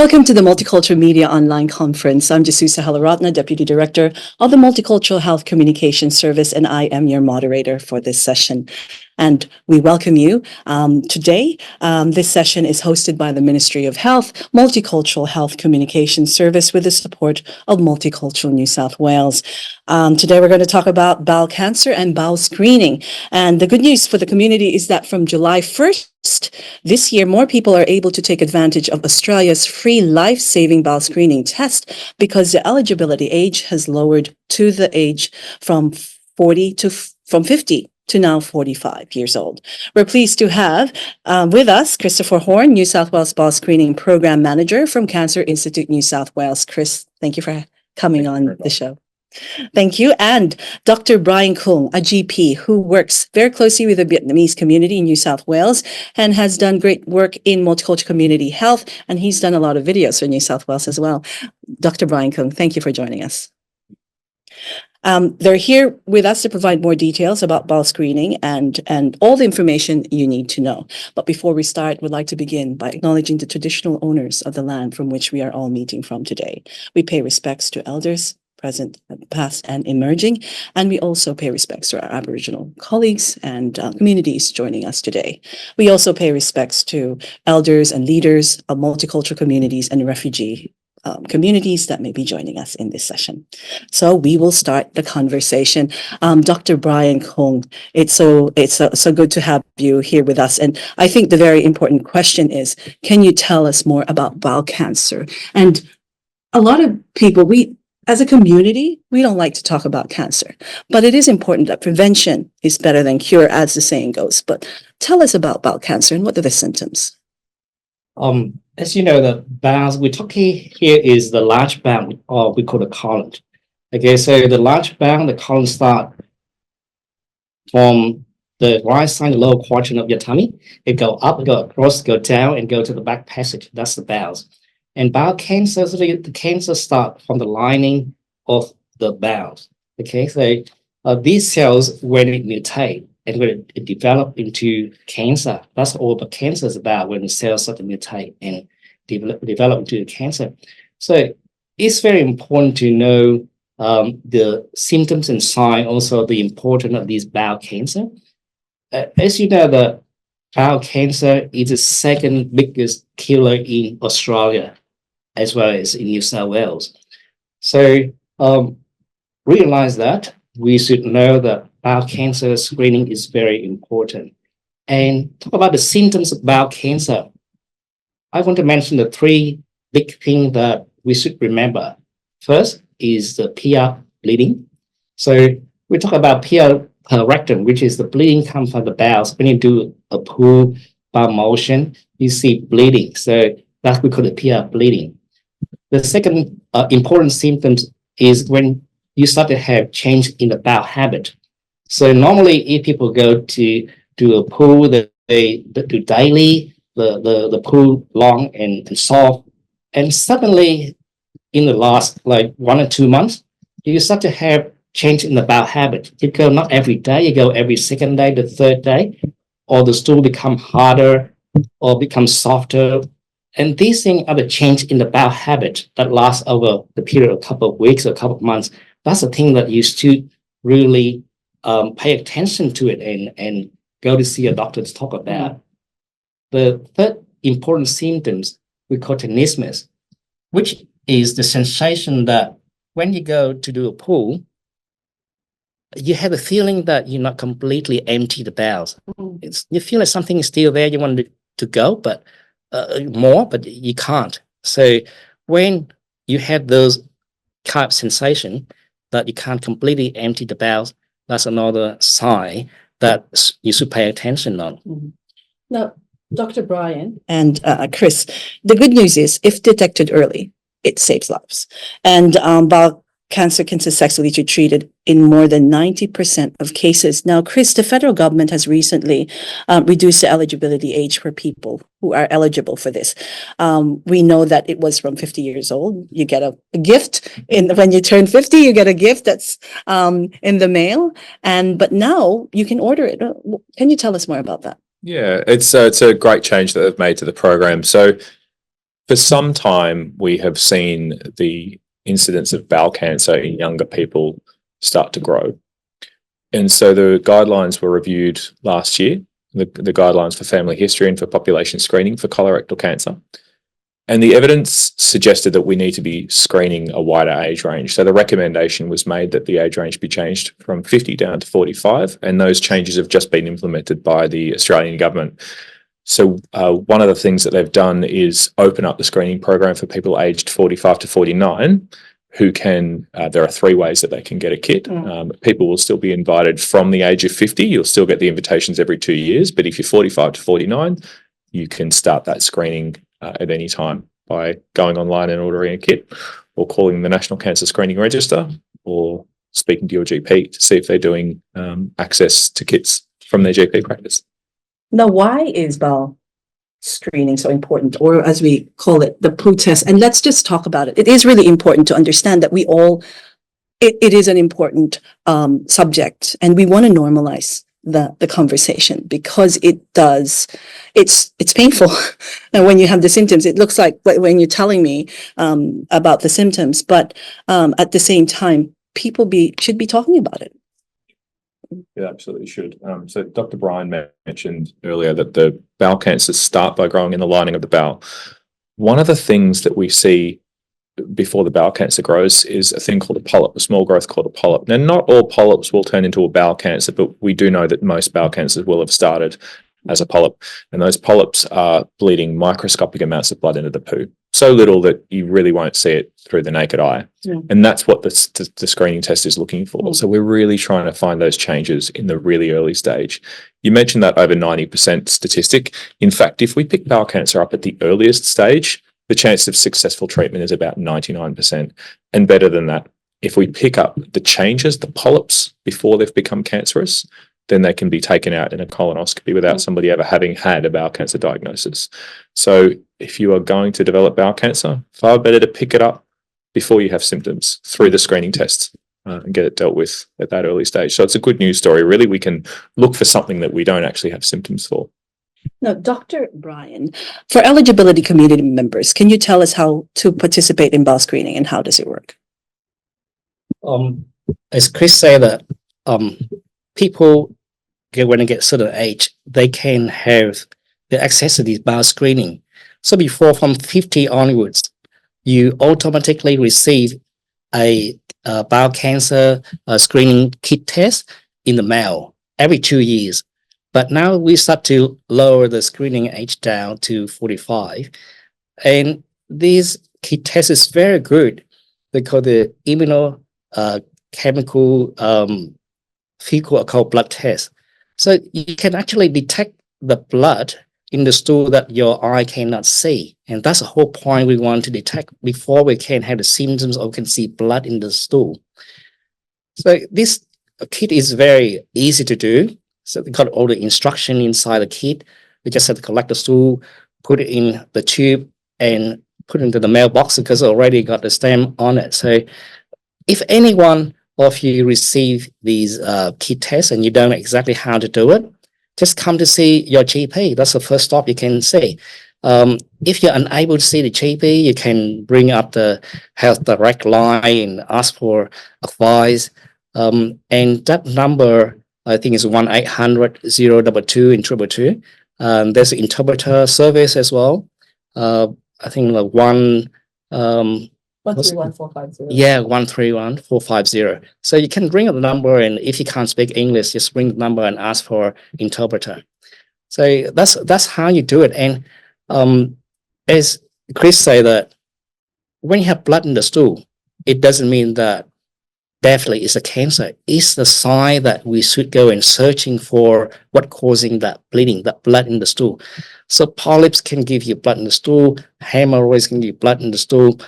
Welcome to the Multicultural Media Online Conference. I'm Jesusa, Helaratne, Deputy Director of the Multicultural Health Communication Service, and I am your moderator for this session. And we welcome you. Today, this session is hosted by the Ministry of Health, Multicultural Health Communication Service with the support of Multicultural New South Wales. Today, we're going to talk about bowel cancer and bowel screening. And the good news for the community is that from July 1st, this year, more people are able to take advantage of Australia's free life-saving bowel screening test because the eligibility age has lowered to the age from 50 to now 45 years old. We're pleased to have with us Christopher Horn, New South Wales Bowel Screening Program Manager from Cancer Institute New South Wales. Chris, thank you for coming on the show. Thank you. And Dr. Brian Cung, a GP who works very closely with the Vietnamese community in New South Wales and has done great work in multicultural community health. And he's done a lot of videos for New South Wales as well. Dr. Brian Cung, thank you for joining us. They're here with us to provide more details about bowel screening and all the information you need to know. But before we start, we'd like to begin by acknowledging the traditional owners of the land from which we are all meeting from today. We pay respects to elders, present, past, and emerging. And we also pay respects to our Aboriginal colleagues and communities joining us today. We also pay respects to elders and leaders of multicultural communities and refugee communities that may be joining us in this session. So we will start the conversation. Dr. Brian Cung, it's so good to have you here with us. And I think the very important question is, can you tell us more about bowel cancer? And a lot of people, as a community, we don't like to talk about cancer, but it is important that prevention is better than cure, as the saying goes. But tell us about bowel cancer and what are the symptoms? As you know, the bowels we're talking here is the large bowel, or we call the colon. Okay, so the large bowel, the colon start from the right side, the lower quadrant of your tummy. It go up, go across, go down, and go to the back passage. That's the bowels. And bowel cancer, so the cancer start from the lining of the bowels. Okay, so these cells, when it mutate and when it develop into cancer, that's all the cancer is about, when the cells start to mutate and develop into cancer. So it's very important to know the symptoms and signs, also the importance of these bowel cancer. As you know, the bowel cancer is the second biggest killer in Australia, as well as in New South Wales. So realize that we should know that bowel cancer screening is very important. And talk about the symptoms of bowel cancer. I want to mention the three big things that we should remember. First is the PR bleeding. So we talk about PR rectum, which is the bleeding comes from the bowels. When you do a pool bowel motion, you see bleeding. So that's we call the PR bleeding. The second important symptoms is when you start to have change in the bowel habit. So normally, if people go to do a pool, they do daily, the pool long and soft, and suddenly in the last like 1 or 2 months, you start to have change in the bowel habit. You go not every day, you go every second day, the third day, or the stool become harder or become softer. And these things are the change in the bowel habit that lasts over the period of a couple of weeks or a couple of months. That's the thing that you should really pay attention to it and go to see a doctor to talk about. The third important symptoms we call tenesmus, which is the sensation that when you go to do a pool, you have a feeling that you're not completely empty the bowels. You feel like something is still there, you want to go, but more, but you can't. So when you have those kind of sensation that you can't completely empty the bowels, that's another sign that you should pay attention on. Now, Dr. Brian and Chris, the good news is if detected early, it saves lives. And bowel cancer can successfully be treated in more than 90% of cases. Now, Chris, the federal government has recently reduced the eligibility age for people who are eligible for this. We know that it was from 50 years old. You get a gift when you turn 50, you get a gift that's in the mail. But now you can order it. Can you tell us more about that? Yeah, it's a great change that they've made to the program. So For some time, we have seen the incidence of bowel cancer in younger people start to grow. And so the guidelines were reviewed last year, the guidelines for family history and for population screening for colorectal cancer. And the evidence suggested that we need to be screening a wider age range. So the recommendation was made that the age range be changed from 50 down to 45, and those changes have just been implemented by the Australian government. So one of the things that they've done is open up the screening program for people aged 45 to 49 who can, there are 3 ways that they can get a kit. People will still be invited from the age of 50. You'll still get the invitations every 2 years. But if you're 45 to 49, you can start that screening at any time by going online and ordering a kit, or calling the National Cancer Screening Register, or speaking to your GP to see if they're doing access to kits from their GP practice. Now, why is bowel screening so important, or as we call it, the poo test? And let's just talk about it. It is really important to understand that it is an important subject, and we want to normalize the conversation, because it's painful. And when you have the symptoms, it looks like when you're telling me about the symptoms, but at the same time, people should be talking about it. It absolutely should. So Dr. Brian mentioned earlier that the bowel cancers start by growing in the lining of the bowel. One of the things that we see before the bowel cancer grows is a thing called a polyp, a small growth called a polyp. Now, not all polyps will turn into a bowel cancer, but we do know that most bowel cancers will have started as a polyp. And those polyps are bleeding microscopic amounts of blood into the poo. So little that you really won't see it through the naked eye. Yeah. And that's what the screening test is looking for. Mm. So we're really trying to find those changes in the really early stage. You mentioned that over 90% statistic. In fact, if we pick bowel cancer up at the earliest stage, the chance of successful treatment is about 99%. And better than that, if we pick up the changes, the polyps, before they've become cancerous, then they can be taken out in a colonoscopy without somebody ever having had a bowel cancer diagnosis. So if you are going to develop bowel cancer, far better to pick it up before you have symptoms through the screening tests and get it dealt with at that early stage. So it's a good news story. Really, we can look for something that we don't actually have symptoms for. Now, Dr. Brian, for eligibility community members, can you tell us how to participate in bowel screening and how does it work? As Chris said, that people, when they get certain age, they can have the access to this bowel screening. So before, from 50 onwards, you automatically receive a bowel cancer screening kit test in the mail every 2 years. But now we start to lower the screening age down to 45. And this kit test is very good because the immunochemical fecal occult blood test. So you can actually detect the blood in the stool that your eye cannot see. And that's the whole point we want to detect before we can have the symptoms or can see blood in the stool. So this kit is very easy to do. So we got all the instruction inside the kit. We just have to collect the stool, put it in the tube, and put it into the mailbox because it already got the stamp on it. So if anyone of you receive these kit tests and you don't know exactly how to do it, just come to see your GP. That's the first stop you can see. If you're unable to see the GP, you can bring up the Health Direct line and ask for advice. And that number, I think, is 1-800-022 and 222. There's an interpreter service as well. I think like 131450. Yeah, 131450. So you can ring up the number, and if you can't speak English, just ring the number and ask for interpreter. So that's how you do it. And as Chris said, that when you have blood in the stool, it doesn't mean that definitely it's a cancer. It's the sign that we should go and searching for what causing that bleeding, that blood in the stool. So polyps can give you blood in the stool, hemorrhoids can give you blood in the stool,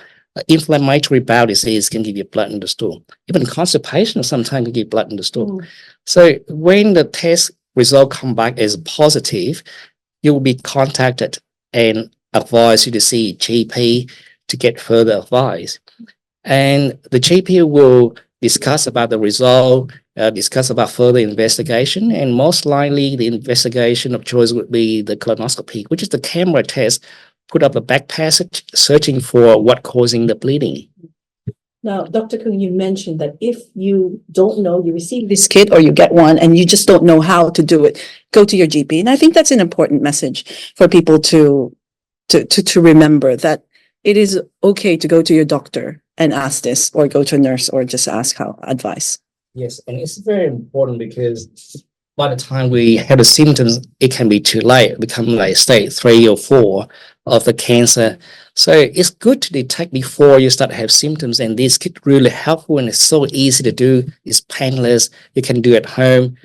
inflammatory bowel disease can give you blood in the stool. Even constipation sometimes can give blood in the stool. So when the test result come back as positive, you will be contacted and advise you to see GP to get further advice. And the GP will discuss about the result, discuss about further investigation, and most likely the investigation of choice would be the colonoscopy, which is the camera test put up a back passage, searching for what causing the bleeding. Now, Dr. Cung, you mentioned that if you don't know, you receive this kit or you get one and you just don't know how to do it, go to your GP. And I think that's an important message for people to remember, that it is okay to go to your doctor and ask this, or go to a nurse, or just ask advice. Yes, and it's very important because by the time we have the symptoms, it can be too late, become like stage 3 or 4 of the cancer. So it's good to detect before you start to have symptoms, and this kit really helpful, and it's so easy to do. It's painless. You can do it at home,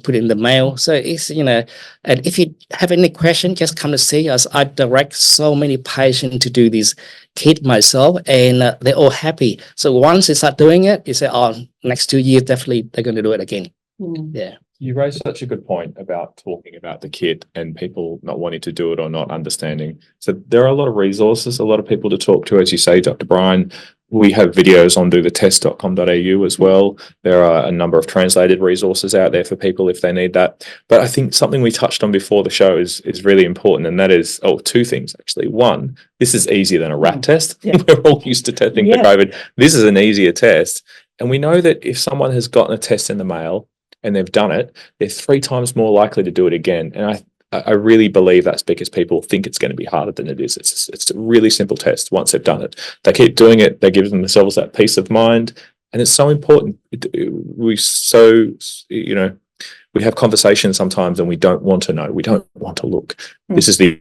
put it in the mail. So it's, and if you have any question, just come to see us. I direct so many patients to do this kit myself, and they're all happy. So once they start doing it, you say, oh, next 2 years, definitely they're going to do it again. Yeah. You raised such a good point about talking about the kit and people not wanting to do it or not understanding. So there are a lot of resources, a lot of people to talk to, as you say, Dr. Brian. We have videos on dothetest.com.au as well. There are a number of translated resources out there for people if they need that. But I think something we touched on before the show is really important, and that is, two things actually. One, this is easier than a RAT test. Yeah. We're all used to testing for COVID. This is an easier test. And we know that if someone has gotten a test in the mail and they've done it, they're 3 times more likely to do it again. And I really believe that's because people think it's going to be harder than it is. It's a really simple test once they've done it. They keep doing it. They give themselves that peace of mind. And it's so important. We have conversations sometimes and we don't want to know. We don't want to look. This is the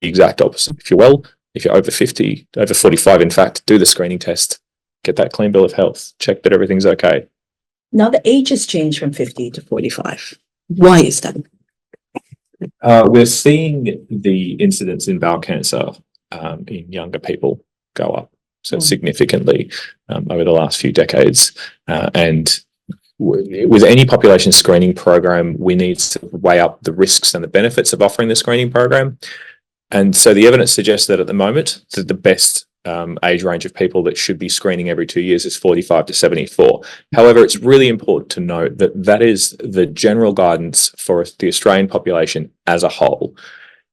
exact opposite. If you're well, if you're over 50, over 45, in fact, do the screening test. Get that clean bill of health. Check that everything's okay. Now, the age has changed from 50 to 45. Why is that? We're seeing the incidence in bowel cancer in younger people go up significantly over the last few decades. And with any population screening program, we need to weigh up the risks and the benefits of offering the screening program. And so the evidence suggests that at the moment, that the best age range of people that should be screening every 2 years is 45 to 74. However, it's really important to note that that is the general guidance for the Australian population as a whole.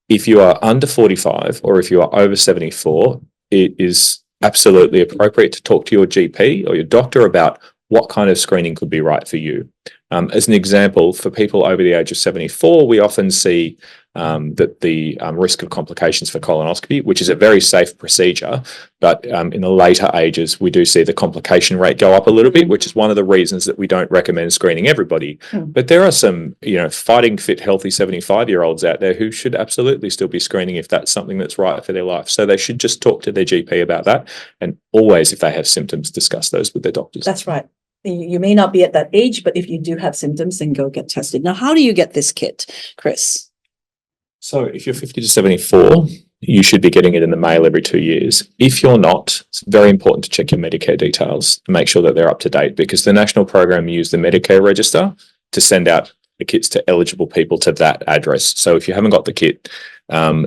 If you are under 45 or if you are over 74, it is absolutely appropriate to talk to your GP or your doctor about what kind of screening could be right for you. As an example, for people over the age of 74, we often see that the risk of complications for colonoscopy, which is a very safe procedure, but in the later ages, we do see the complication rate go up a little bit, which is one of the reasons that we don't recommend screening everybody. But there are some, fighting fit, healthy 75-year-olds out there who should absolutely still be screening if that's something that's right for their life. So they should just talk to their GP about that, and always, if they have symptoms, discuss those with their doctors. That's right. You may not be at that age, but if you do have symptoms, then go get tested. Now, how do you get this kit, Chris? So if you're 50 to 74, you should be getting it in the mail every 2 years. If you're not, it's very important to check your Medicare details and make sure that they're up to date, because the national program used the Medicare register to send out the kits to eligible people to that address. So if you haven't got the kit,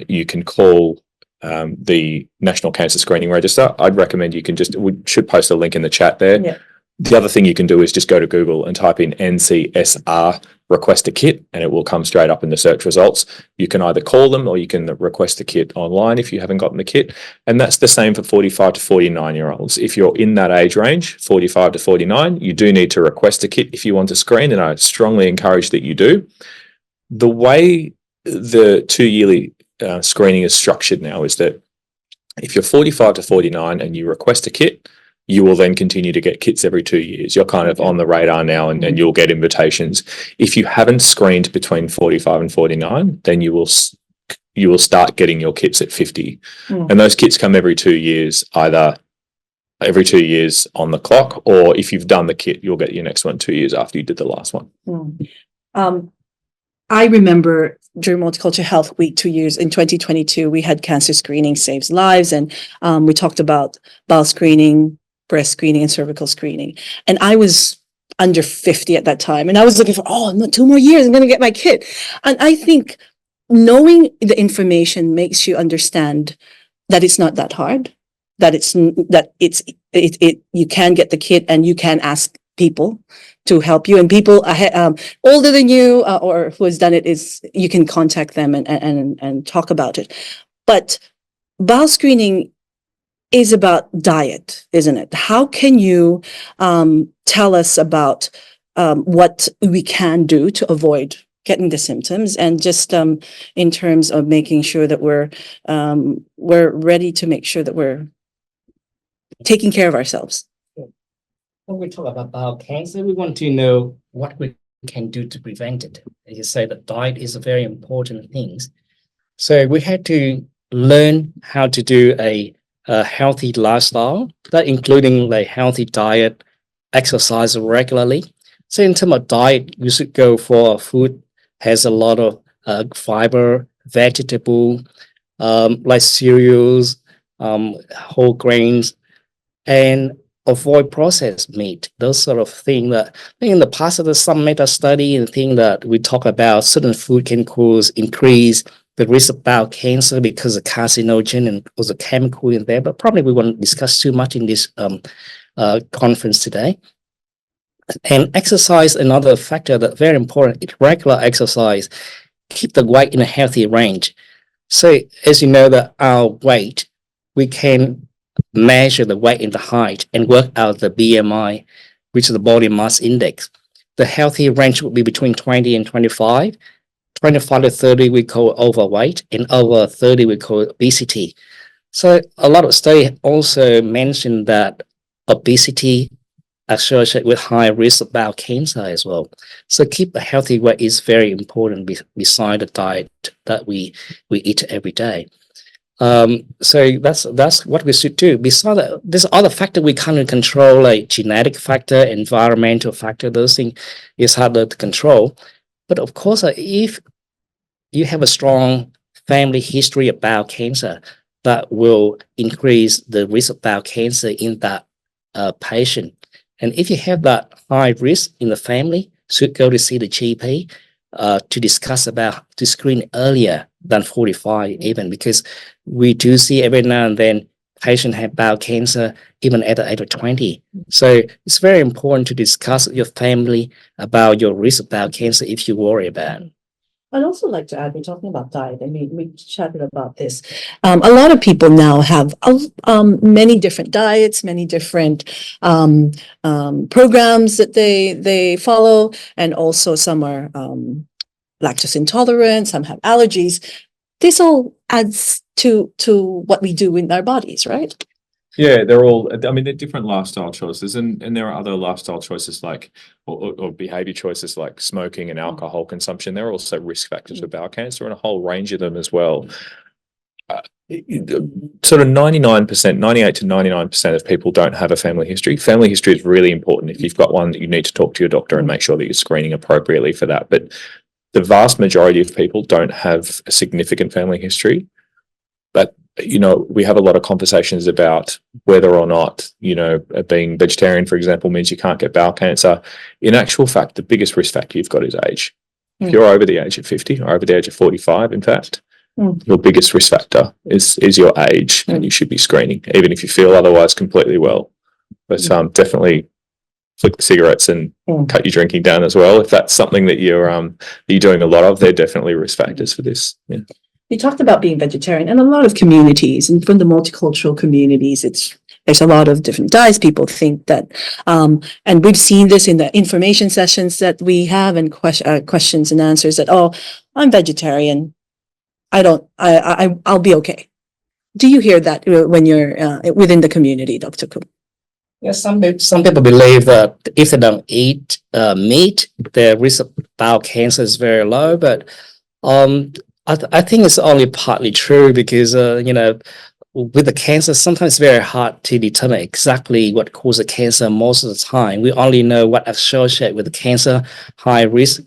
you can call the National Cancer Screening Register. I'd recommend we should post a link in the chat there. Yeah. The other thing you can do is just go to Google and type in NCSR request a kit, and it will come straight up in the search results. You can either call them or you can request a kit online if you haven't gotten the kit. And that's the same for 45 to 49-year-olds. If you're in that age range, 45 to 49, you do need to request a kit if you want to screen, and I strongly encourage that you do. The way the 2-yearly screening is structured now is that if you're 45 to 49 and you request a kit, you will then continue to get kits every 2 years. You're kind of on the radar now, and you'll get invitations. If you haven't screened between 45 and 49, then you will start getting your kits at 50. And those kits come every 2 years, either every 2 years on the clock, or if you've done the kit, you'll get your next one 2 years after you did the last one. I remember during Multicultural Health Week 2 years in 2022, we had Cancer Screening Saves Lives, and we talked about bowel screening, breast screening, and cervical screening. And I was under 50 at that time, and I was looking for, 2 more years, I'm going to get my kit. And I think knowing the information makes you understand that it's not that hard, that you can get the kit and you can ask people to help you, and people older than you or who has done it, you can contact them and talk about it. But bowel screening is about diet, isn't it? How can you tell us about what we can do to avoid getting the symptoms, and just in terms of making sure that we're ready to make sure that we're taking care of ourselves? When we talk about bowel cancer, we want to know what we can do to prevent it. As you say, that diet is a very important thing. So we had to learn how to do a healthy lifestyle, that including a healthy diet, exercise regularly. So in terms of diet, you should go for food has a lot of fiber, vegetable, like cereals, whole grains, and avoid processed meat. Those sort of things that I think in the past there's some meta study and thing that we talk about certain food can cause increase the risk of bowel cancer because of carcinogen and also chemical in there, but probably we won't discuss too much in this conference today. And exercise, another factor that's very important, regular exercise, keep the weight in a healthy range. So as you know that our weight, we can measure the weight and the height and work out the BMI, which is the body mass index. The healthy range would be between 20 and 25. 25 to 30 we call overweight, and over 30 we call obesity. So a lot of studies also mention that obesity associated with high risk of bowel cancer as well. So keep a healthy weight is very important beside the diet that we eat every day. So that's what we should do. Besides that, there's other factor we can't control, like genetic factor, environmental factor. Those things is harder to control. But of course, if you have a strong family history of bowel cancer, that will increase the risk of bowel cancer in that patient. And if you have that high risk in the family, should go to see the GP to discuss about to screen earlier than 45 even, because we do see every now and then patients have bowel cancer even at the age of 20. So it's very important to discuss with your family about your risk of bowel cancer if you worry about it. I'd also like to add, we're talking about diet, and we chatted about this. A lot of people now have many different diets, many different programs that they follow, and also some are lactose intolerant, some have allergies. This all adds to what we do in our bodies, right? Yeah, they're all, I mean, they're different lifestyle choices, and there are other lifestyle choices like, or behavior choices like smoking and alcohol consumption. They're also risk factors for bowel cancer, and a whole range of them as well. Sort of 99%, 98 to 99% of people don't have a family history. Family history is really important. If you've got one, you need to talk to your doctor and make sure that you're screening appropriately for that. But the vast majority of people don't have a significant family history. But, you know, we have a lot of conversations about whether or not, you know, being vegetarian, for example, means you can't get bowel cancer. In actual fact, the biggest risk factor you've got is age. If you're over the age of 50 or over the age of 45, in fact, your biggest risk factor is your age, and you should be screening, even if you feel otherwise completely well. But definitely flick the cigarettes and cut your drinking down as well. If that's something that you're doing a lot of, they're definitely risk factors for this. Yeah. You talked about being vegetarian, and a lot of communities, and from the multicultural communities, there's a lot of different diets. People think that, and we've seen this in the information sessions that we have, and questions and answers that, oh, I'm vegetarian, I'll be okay. Do you hear that when you're within the community, Dr. Cung? Yes, some people believe that if they don't eat meat, their risk of bowel cancer is very low. But I think it's only partly true, because you know, with the cancer, sometimes it's very hard to determine exactly what causes cancer most of the time. We only know what associated with the cancer, high risk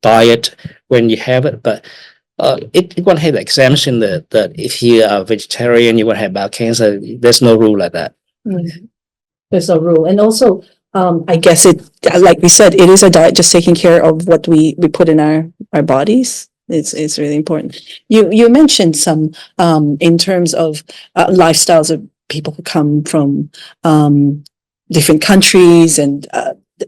diet when you have it, but it won't have the exemption that if you are vegetarian, you won't have bowel cancer. There's no rule like that. There's no rule. And also, I guess like we said, it is a diet, just taking care of what we put in our bodies. It's really important. You mentioned some in terms of lifestyles of people who come from different countries, and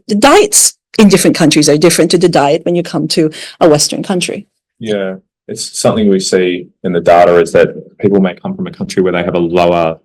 the diets in different countries are different to the diet when you come to a Western country. Yeah. it's something we see in the data is that people may come from a country where they have a lower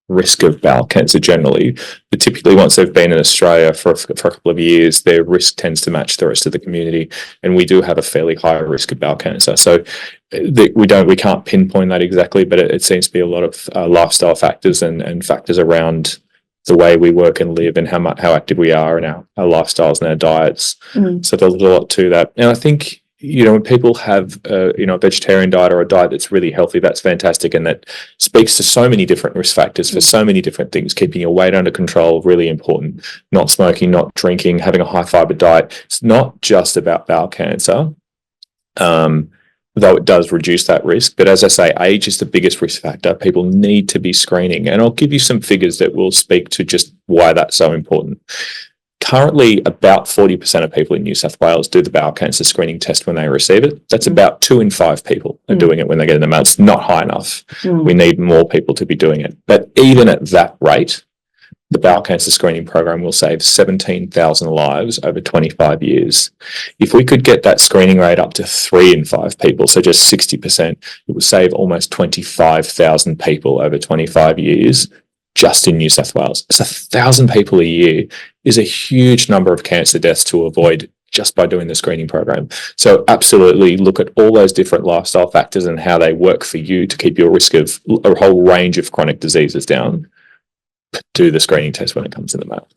risk of bowel cancer generally, but typically once they've been in Australia for a couple of years, their risk tends to match the rest of the community, and we do have a fairly high risk of bowel cancer. So we can't pinpoint that exactly, but it seems to be a lot of lifestyle factors and factors around the way we work and live and how active we are in our lifestyles and our diets. So there's a lot to that, and I think, when people have a vegetarian diet or a diet that's really healthy, that's fantastic. And that speaks to so many different risk factors for so many different things. Keeping your weight under control, really important. Not smoking, not drinking, having a high fiber diet. It's not just about bowel cancer, though it does reduce that risk. But as I say, age is the biggest risk factor. People need to be screening. And I'll give you some figures that will speak to just why that's so important. Currently, about 40% of people in New South Wales do the bowel cancer screening test when they receive it. That's about 2 in 5 people are doing it when they get in the mail. It's not high enough. We need more people to be doing it. But even at that rate, the bowel cancer screening program will save 17,000 lives over 25 years. If we could get that screening rate up to 3 in 5 people, so just 60%, it would save almost 25,000 people over 25 years just in New South Wales. So 1,000 people a year is a huge number of cancer deaths to avoid just by doing the screening program. So absolutely look at all those different lifestyle factors and how they work for you to keep your risk of a whole range of chronic diseases down. Do the screening test when it comes in the mail.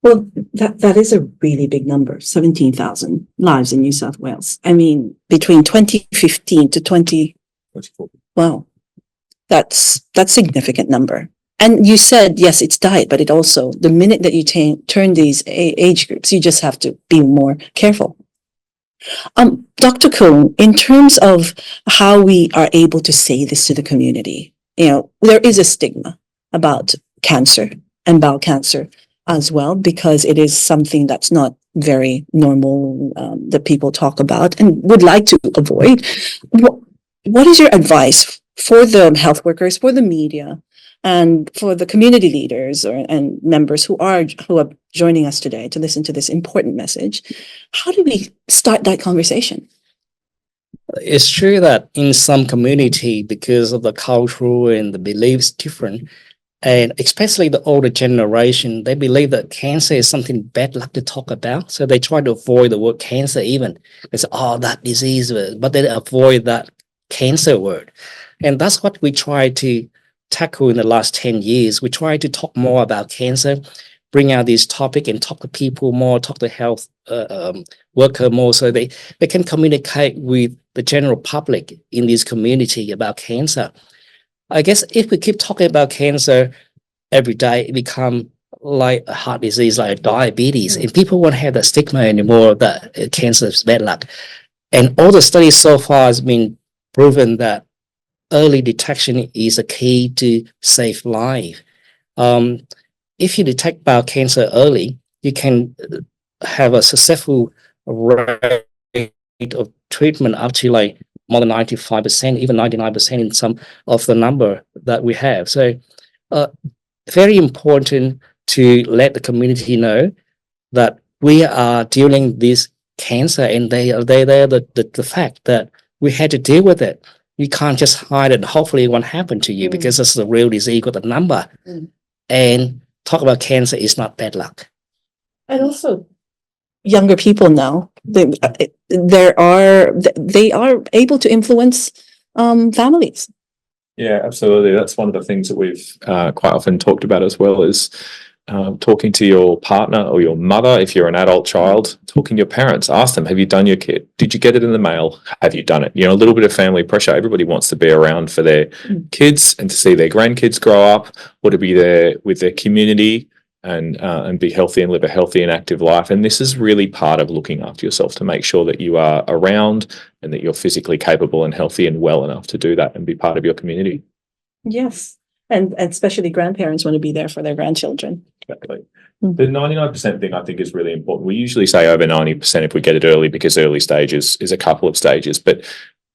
Well, that is a really big number, 17,000 lives in New South Wales. I mean, between 2015 to 24. Wow, that's significant number. And you said, yes, it's diet, but it also, the minute that you turn these age groups, you just have to be more careful. Dr. Cung, in terms of how we are able to say this to the community, there is a stigma about cancer and bowel cancer as well, because it is something that's not very normal that people talk about and would like to avoid. What is your advice for the health workers, for the media, and for the community leaders and members who are joining us today to listen to this important message? How do we start that conversation? It's true that in some community, because of the cultural and the beliefs different, and especially the older generation, they believe that cancer is something bad luck to talk about. So they try to avoid the word cancer even. They say, that disease, but they avoid that cancer word. And that's what we try to tackle in the last 10 years. We try to talk more about cancer, bring out this topic and talk to people more, talk to health worker more, so they can communicate with the general public in this community about cancer. I guess if we keep talking about cancer every day, it become like a heart disease, like diabetes, and people won't have that stigma anymore that cancer is bad luck. And all the studies so far has been proven that early detection is a key to save life. If you detect bowel cancer early, you can have a successful rate of treatment up to like more than 95%, even 99% in some of the number that we have. So very important to let the community know that we are dealing with this cancer, and they're the fact that we had to deal with it. You can't just hide it. Hopefully it won't happen to you because this is a real disease. You got the number. And talk about cancer is not bad luck. And also, younger people now, they are able to influence families. Yeah, absolutely. That's one of the things that we've quite often talked about as well, is talking to your partner or your mother, if you're an adult child, talking to your parents, ask them, have you done your kit? Did you get it in the mail? Have you done it? A little bit of family pressure. Everybody wants to be around for their kids and to see their grandkids grow up, or to be there with their community and be healthy and live a healthy and active life. And this is really part of looking after yourself, to make sure that you are around and that you're physically capable and healthy and well enough to do that and be part of your community. Yes. And especially grandparents want to be there for their grandchildren. Exactly. The 99% thing I think is really important. We usually say over 90% if we get it early, because early stages is a couple of stages. But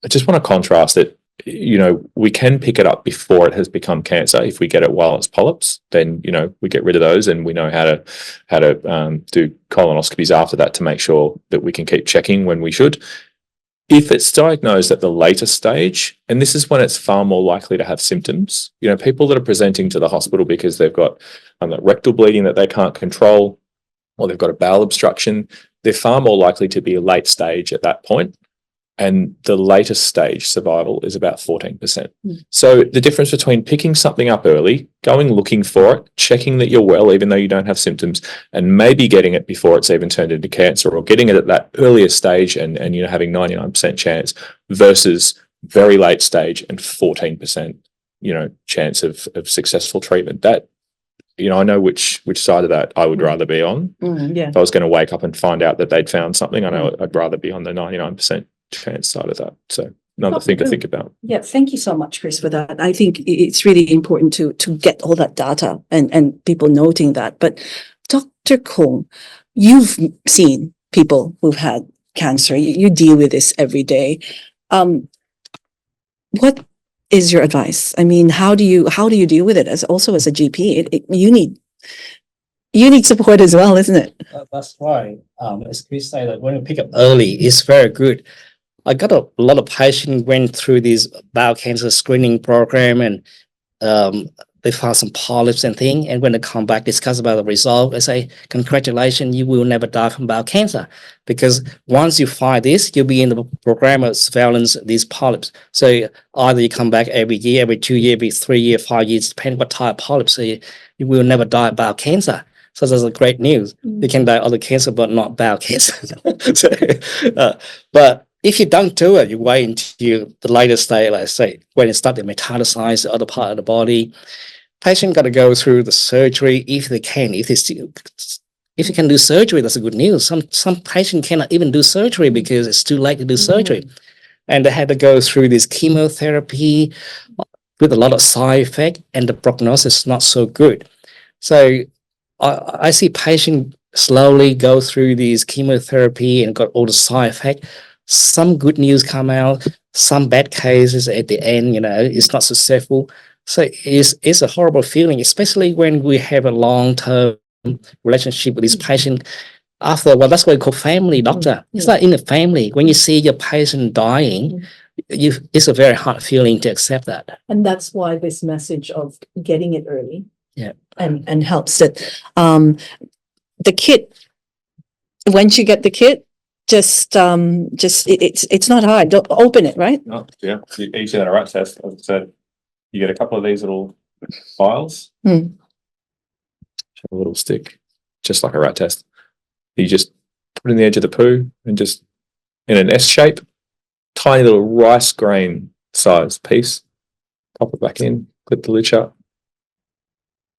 I just want to contrast that, we can pick it up before it has become cancer. If we get it while it's polyps, then, we get rid of those, and we know how to do colonoscopies after that to make sure that we can keep checking when we should. If it's diagnosed at the later stage, and this is when it's far more likely to have symptoms, people that are presenting to the hospital because they've got rectal bleeding that they can't control, or they've got a bowel obstruction, they're far more likely to be late stage at that point. And the latest stage survival is about 14%. So the difference between picking something up early, going looking for it, checking that you're well, even though you don't have symptoms, and maybe getting it before it's even turned into cancer, or getting it at that earlier stage and having 99% chance, versus very late stage and 14%, chance of successful treatment. That, I know which side of that I would rather be on. If I was going to wake up and find out that they'd found something, I know I'd rather be on the 99% chance side of that. So another thing to think about. Yeah, thank you so much, Chris, for that. I think it's really important to get all that data and people noting that. But Dr. Cung, you've seen people who've had cancer. You deal with this every day. What is your advice? I mean, how do you deal with it as a GP? You need support as well, isn't it? That's why, as Chris said, that when you pick up early, it's very good. I got a lot of patients went through this bowel cancer screening program, and they found some polyps and things. And when they come back, discuss about the result, they say, "Congratulations, you will never die from bowel cancer, because once you find this, you'll be in the program of surveillance of these polyps. So either you come back every year, every 2 years, every 3 years, 5 years, depending what type of polyps. So you will never die of bowel cancer." So that's a great news. You can die of other cancer, but not bowel cancer. But if you don't do it, you wait until the later stage, let's say, when it starts to metastasize the other part of the body. Patient got to go through the surgery if they can. If you can do surgery, that's a good news. Some patient cannot even do surgery because it's too late to do surgery, and they had to go through this chemotherapy with a lot of side effect, and the prognosis is not so good. So I see patients slowly go through these chemotherapy and got all the side effect. Some good news come out, some bad cases at the end, it's not successful. So it's a horrible feeling, especially when we have a long-term relationship with this patient. After, well, that's what we call family doctor. It's like in the family. When you see your patient dying, it's a very hard feeling to accept that. And that's why this message of getting it early and helps it. The kit, once you get the kit, just it's not hard. Don't open it, right? No, yeah. Easier than a rat test. As I said, you get a couple of these little files, a little stick, just like a rat test. You just put it in the edge of the poo and just in an S shape, tiny little rice grain size piece. Pop it back in, clip the lid shut,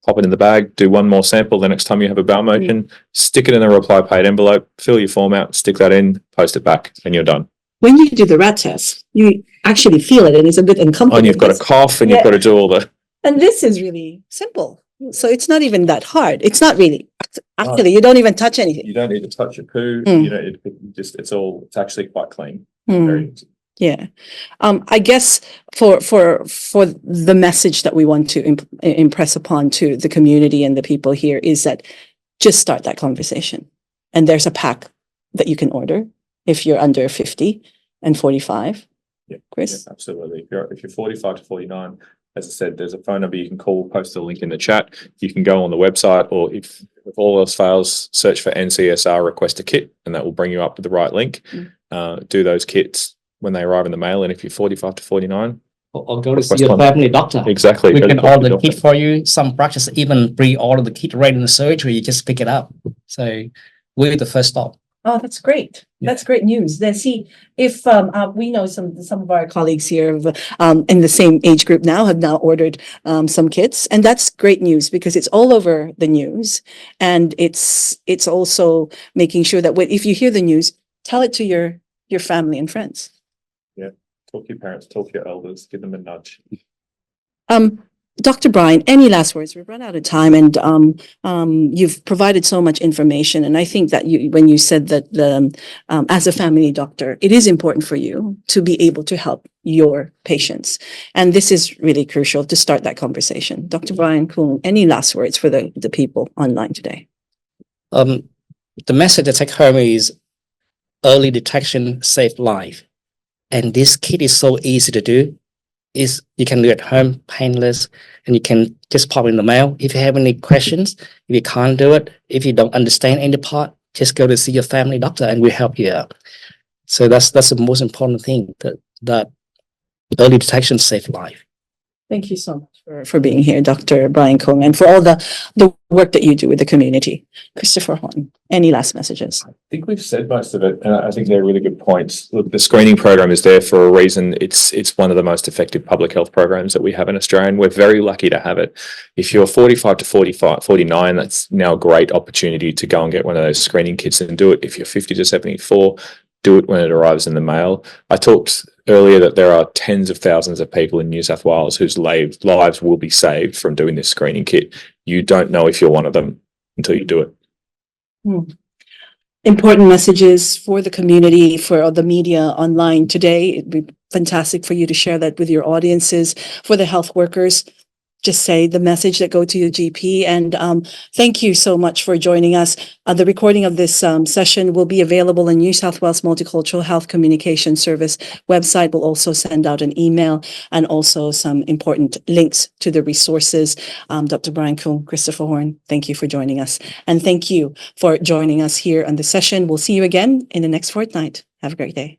pop it in the bag, do one more sample. The next time you have a bowel motion, stick it in a reply paid envelope, fill your form out, stick that in, post it back, and you're done. When you do the rat test, you actually feel it, and it's a bit uncomfortable. And you've got a cough, and you've got to do all the. And this is really simple. So it's not even that hard. It's not really. Actually, you don't even touch anything. You don't need to touch your poo. It's actually quite clean. Very easy. Yeah. I guess for the message that we want to impress upon to the community and the people here is that just start that conversation. And there's a pack that you can order if you're under 50 and 45. Yeah, Chris? Yeah, absolutely. If you're 45 to 49, as I said, there's a phone number you can call, post a link in the chat. You can go on the website, or if all else fails, search for NCSR request a kit, and that will bring you up to the right link. Do those kits when they arrive in the mail. And if you're 45 to 49, or go to see your family doctor. Exactly. We can order the kit for you. Some practice even pre-order the kit right in the surgery. You just pick it up. So we're the first stop. Oh, that's great. Yeah. That's great news. Then see, if we know some of our colleagues here in the same age group have now ordered some kits, and that's great news because it's all over the news, and it's also making sure that if you hear the news, tell it to your family and friends. Yeah, talk to your parents, talk to your elders, give them a nudge. Dr. Brian, any last words? We've run out of time, and you've provided so much information. And I think that when you said that as a family doctor, it is important for you to be able to help your patients. And this is really crucial to start that conversation. Dr. Brian Cung, any last words for the people online today? The message to take home is early detection saves life. And this kit is so easy to do. Is you can do it at home, painless, and you can just pop in the mail. If you have any questions, if you can't do it, if you don't understand any part, just go to see your family doctor and we'll help you out. So that's the most important thing, that early detection saves life. Thank you so much for being here, Dr. Brian Cung, and for all the work that you do with the community. Christopher Horn, any last messages? I think we've said most of it, and I think they're really good points. Look, the screening program is there for a reason. It's one of the most effective public health programs that we have in Australia, and we're very lucky to have it. If you're 45 to 49, that's now a great opportunity to go and get one of those screening kits and do it. If you're 50 to 74, do it when it arrives in the mail. I talked earlier that there are tens of thousands of people in New South Wales whose lives will be saved from doing this screening kit. You don't know if you're one of them until you do it. Important messages for the community, for the media online today. It'd be fantastic for you to share that with your audiences, for the health workers. Just say the message that go to your GP. And thank you so much for joining us. The recording of this session will be available in New South Wales Multicultural Health Communication Service website. We'll also send out an email and also some important links to the resources. Dr. Brian Cung, Christopher Horn, thank you for joining us. And thank you for joining us here on the session. We'll see you again in the next fortnight. Have a great day.